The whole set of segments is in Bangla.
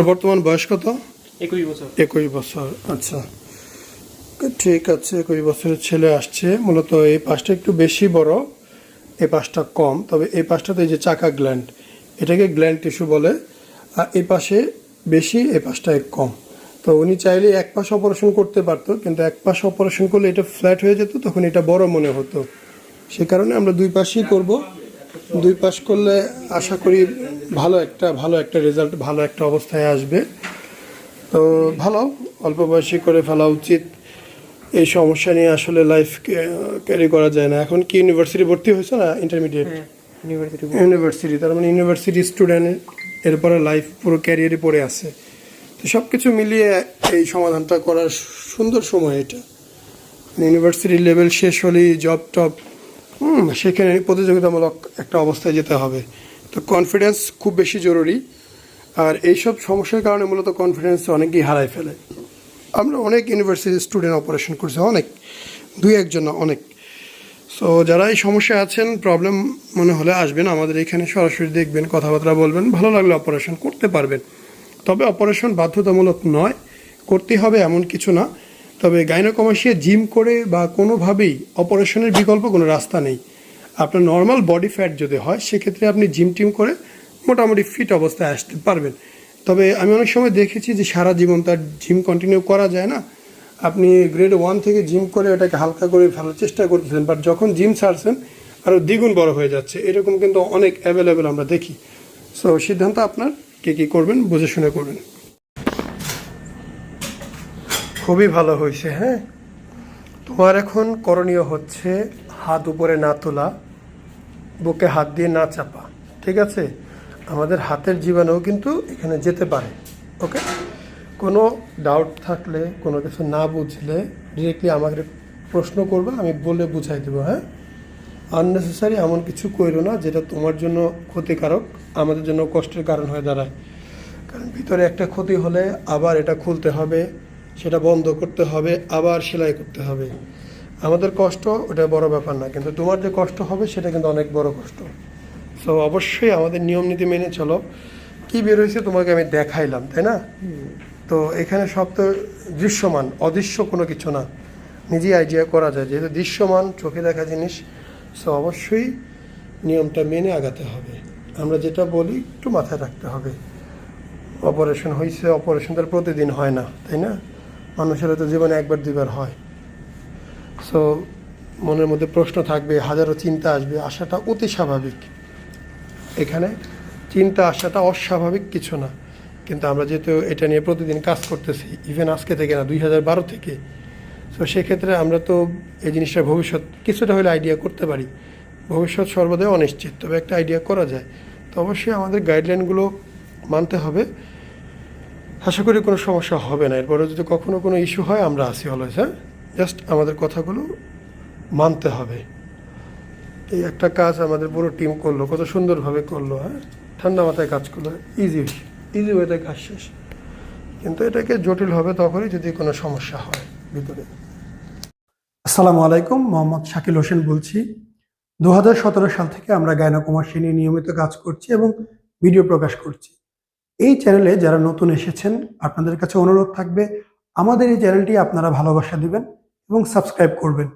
বর্তমান বয়স কত? 21 বছর। 21 বছর, আচ্ছা ঠিক আছে। 21 বছরের ছেলে আসছে। মূলত এই পাশটা একটু বেশি বড়, এই পাশটা কম। তবে এই পাশটাতে এই যে চাকা গ্ল্যান্ড, এটাকে গ্ল্যান্ড টিস্যু বলে। আর এই পাশে বেশি, এই পাশটায় কম। তো উনি চাইলে এক পাশ অপারেশন করতে পারতো, কিন্তু এক পাশ অপারেশন করলে এটা ফ্ল্যাট হয়ে যেত, তখন এটা বড় মনে হতো। সে কারণে আমরা দুই পাশই করব। দুই পাশ করলে আশা করি ভালো একটা রেজাল্ট, ভালো একটা অবস্থায় আসবে। তো ভালো, অল্প বয়সী করে ফেলা উচিত। এই সমস্যা নিয়ে আসলে লাইফ ক্যারি করা যায় না। এখন কি ইউনিভার্সিটি ভর্তি হয়েছে না ইন্টারমিডিয়েট? ইউনিভার্সিটি, তার মানে ইউনিভার্সিটি স্টুডেন্ট, এরপরে লাইফ পুরো ক্যারিয়ারে পড়ে আছে। তো সব কিছু মিলিয়ে এই সমাধানটা করার সুন্দর সময় এটা। ইউনিভার্সিটি লেভেল শেষ হলেই জব টব, সেখানে প্রতিযোগিতামূলক একটা অবস্থায় যেতে হবে। তো কনফিডেন্স খুব বেশি জরুরি। আর এইসব সমস্যার কারণে মূলত কনফিডেন্স অনেকেই হারায় ফেলে। আমরা অনেক ইউনিভার্সিটি স্টুডেন্ট অপারেশন করছি, অনেক, দুই একজন না, অনেক। সো যারা এই সমস্যায় আছেন, প্রবলেম মনে হলে আসবেন আমাদের এখানে, সরাসরি দেখবেন, কথাবার্তা বলবেন, ভালো লাগলে অপারেশন করতে পারবেন। তবে অপারেশন বাধ্যতামূলক নয়, করতে হবে এমন কিছু না। তবে গাইনোকমাস্টিয়া জিম করে বা কোনোভাবেই অপারেশনের বিকল্প কোনো রাস্তা নেই। আপনার নর্মাল বডি ফ্যাট যদি হয়, সেক্ষেত্রে আপনি জিম টিম করে মোটামুটি ফিট অবস্থায় আসতে পারবেন। তবে আমি অনেক সময় দেখেছি যে সারা জীবন তার জিম কন্টিনিউ করা যায় না। আপনি গ্রেড 1 থেকে জিম করে ওটাকে হালকা করে ফেলার চেষ্টা করতেছেন, বাট যখন জিম ছাড়ছেন আরও দ্বিগুণ বড় হয়ে যাচ্ছে। এরকম কিন্তু অনেক অ্যাভেলেবেল আমরা দেখি। সো সিদ্ধান্ত আপনার, কে কী করবেন বুঝে শুনে করবেন। খুবই ভালো হয়েছে। হ্যাঁ, তোমার এখন করণীয় হচ্ছে হাত উপরে না তোলা, বুকে হাত দিয়ে না চাপা, ঠিক আছে? আমাদের হাতের জীবাণু কিন্তু এখানে যেতে পারে। ওকে, কোনো ডাউট থাকলে, কোনো কিছু না বুঝলে ডিরেক্টলি আমাকে প্রশ্ন করবে, আমি বলে বুঝাই দেবো। হ্যাঁ, আননেসেসারি এমন কিছু করো না যেটা তোমার জন্য ক্ষতিকারক, আমাদের জন্য কষ্টের কারণ হয়ে দাঁড়ায়। কারণ ভিতরে একটা ক্ষতি হলে আবার এটা খুলতে হবে, সেটা বন্ধ করতে হবে, আবার সেলাই করতে হবে। আমাদের কষ্ট ওটা বড় ব্যাপার না, কিন্তু তোমার যে কষ্ট হবে সেটা কিন্তু অনেক বড় কষ্ট। সো অবশ্যই আমাদের নিয়ম নীতি মেনে চলো। কি বের হয়েছে তোমাকে আমি দেখাইলাম, তাই না? তো এখানে সব তো দৃশ্যমান, অদৃশ্য কোনো কিছু না, নিজেই আইডিয়া করা যায়, যেহেতু দৃশ্যমান চোখে দেখা জিনিস। সো অবশ্যই নিয়মটা মেনে আগাতে হবে। আমরা যেটা বলি একটু মাথায় রাখতে হবে। অপারেশন হয়েছে, অপারেশন তার প্রতিদিন হয় না, তাই না? মানুষের তো জীবনে একবার দুইবার হয়। সো মনের মধ্যে প্রশ্ন থাকবে, হাজারো চিন্তা আসবে, আসাটা অতি স্বাভাবিক। এখানে চিন্তা আসাটা অস্বাভাবিক কিছু না। কিন্তু আমরা যেহেতু এটা নিয়ে প্রতিদিন কাজ করতেছি, ইভেন আজকে থেকে না, 2012 থেকে। সো সেক্ষেত্রে আমরা তো এই জিনিসটা ভবিষ্যৎ কিছুটা হলে আইডিয়া করতে পারি। ভবিষ্যৎ সর্বদাই অনিশ্চিত, তবে একটা আইডিয়া করা যায়। তো অবশ্যই আমাদের গাইডলাইনগুলো মানতে হবে। আশা করি কোনো সমস্যা হবে না। এরপরে যদি কখনো কোনো ইস্যু হয়, আমরা আসি অলওয়েজ। হ্যাঁ, জাস্ট আমাদের কথাগুলো মানতে হবে। এই একটা কাজ আমাদের পুরো টিম করলো, কত সুন্দরভাবে করলো। হ্যাঁ, ঠান্ডা মাথায় কাজ করলো, ইজি ওয়েতে কাজ শেষ। কিন্তু এটাকে জটিল হবে তখনই যদি কোনো সমস্যা হয় ভিতরে। আসসালামু আলাইকুম, মোহাম্মদ শাকিল হোসেন বলছি। 2017 সাল থেকে আমরা গাইনোকমাস্টিয়া নিয়ে নিয়মিত কাজ করছি এবং ভিডিও প্রকাশ করছি। এই চ্যানেলে যারা নতুন এসেছেন, আপনাদের কাছে অনুরোধ থাকবে আমাদের এই চ্যানেলটি আপনারা ভালোবাসা দিবেন এবং সাবস্ক্রাইব করবেন।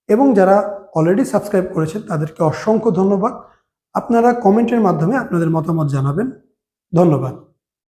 এবং যারা অলরেডি সাবস্ক্রাইব করেছেন তাদেরকে অসংখ্য ধন্যবাদ। আপনারা কমেন্টের মাধ্যমে আপনাদের মতামত জানাবেন। ধন্যবাদ।